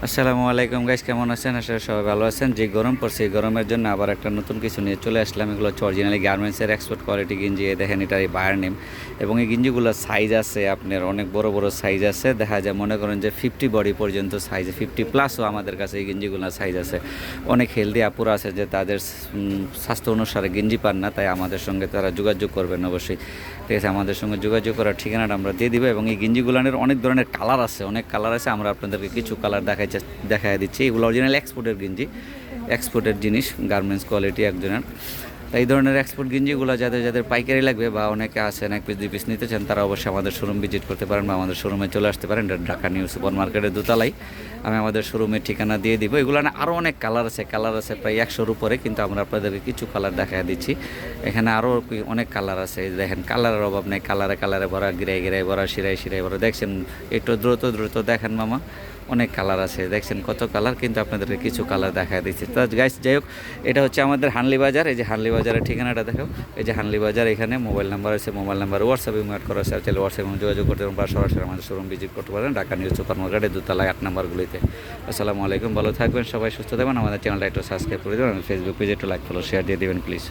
আসসালামু আলাইকুম গাইস, কেমন আছেন? আসলে সবাই ভালো আছেন। যে গরম পড়ছে এই গরমের জন্য আবার একটা নতুন কিছু নিয়ে চলে আসলাম। এগুলো হচ্ছে অরিজিনালি গার্মেন্টসের এক্সপোর্ট কোয়ালিটি গেঞ্জি। দেখেন এটার এই বায়ার নেম, এবং এই গেঞ্জিগুলোর সাইজ আছে আপনার অনেক বড় বড় সাইজ আছে। দেখা যায় মনে করেন যে 50 বডি পর্যন্ত সাইজ, 50 প্লাসও আমাদের কাছে এই গেঞ্জিগুলোর সাইজ আছে। অনেক হেলদি আপুরা আছে যে তাদের স্বাস্থ্য অনুসারে গেঞ্জি পান না, তাই আমাদের সঙ্গে তারা যোগাযোগ করবেন অবশ্যই। ঠিক আছে, আমাদের সঙ্গে যোগাযোগ করার ঠিকানাটা আমরা দিয়ে দিব। এবং এই গেঞ্জিগুলোর অনেক ধরনের কালার আছে, অনেক কালার আছে। আমরা আপনাদেরকে কিছু কালার দেখাই দিচ্ছি। এগুলো অরিজিনাল এক্সপোর্টের গেঞ্জি, এক্সপোর্টের জিনিস, গার্মেন্টস কোয়ালিটি একজনের। তাই এই ধরনের এক্সপোর্ট গেঞ্জিগুলো যাদের যাদের পাইকারি লাগবে বা অনেকে আছেন 1 পিস 2 পিস নিতে চান, তারা অবশ্যই আমাদের শোরুম ভিজিট করতে পারেন বা আমাদের শোরুমে চলে আসতে পারেন। এটা ঢাকা নিউ সুপার মার্কেটের দোতলায়। আমি আমাদের শোরুমের ঠিকানা দিয়ে দিব। এগুলো না আরও অনেক কালার আছে প্রায় 100-র উপরে, কিন্তু আমরা আপনাদেরকে কিছু কালার দেখা দিচ্ছি। এখানে আরও অনেক কালার আছে, দেখেন কালারের অভাব নেই, কালারে কালারে ভরা, গিরাই গিরাই ভরা, শিরাই শিরাই ভরা। দেখছেন, একটু দ্রুত দ্রুত দেখেন মামা, অনেক কালার আছে, দেখছেন কত কালার, কিন্তু আপনাদেরকে কিছু কালার দেখা দিচ্ছি। তো গাইস, যাই হোক, এটা হচ্ছে আমাদের হানলি বাজার। এই যে হানলি বাজারের ঠিকানাটা দেখো, এই যে হানলি বাজার। এখানে মোবাইল নাম্বার আছে, মোবাইল নাম্বার হোয়াটসঅ্যাপে ইমেল করা আছে, চাইলে হোয়াটসঅ্যাপে যোগাযোগ করতে পারেন বা সরাসরি আমাদের শোরুম ভিজিট করতে পারেন ঢাকা নিউ সুপার মার্কেটের দোতলায় 8 নম্বরগুলিতে। আসসালামু আলাইকুম, ভালো থাকবেন সবাই, সুস্থ থাকবেন। আমাদের চ্যানেলটা একটু সাবস্ক্রাইব করে দেবেন, ফেসবুক পেজে একটু লাইক ফলো শেয়ার দিয়ে দেবেন প্লিজ।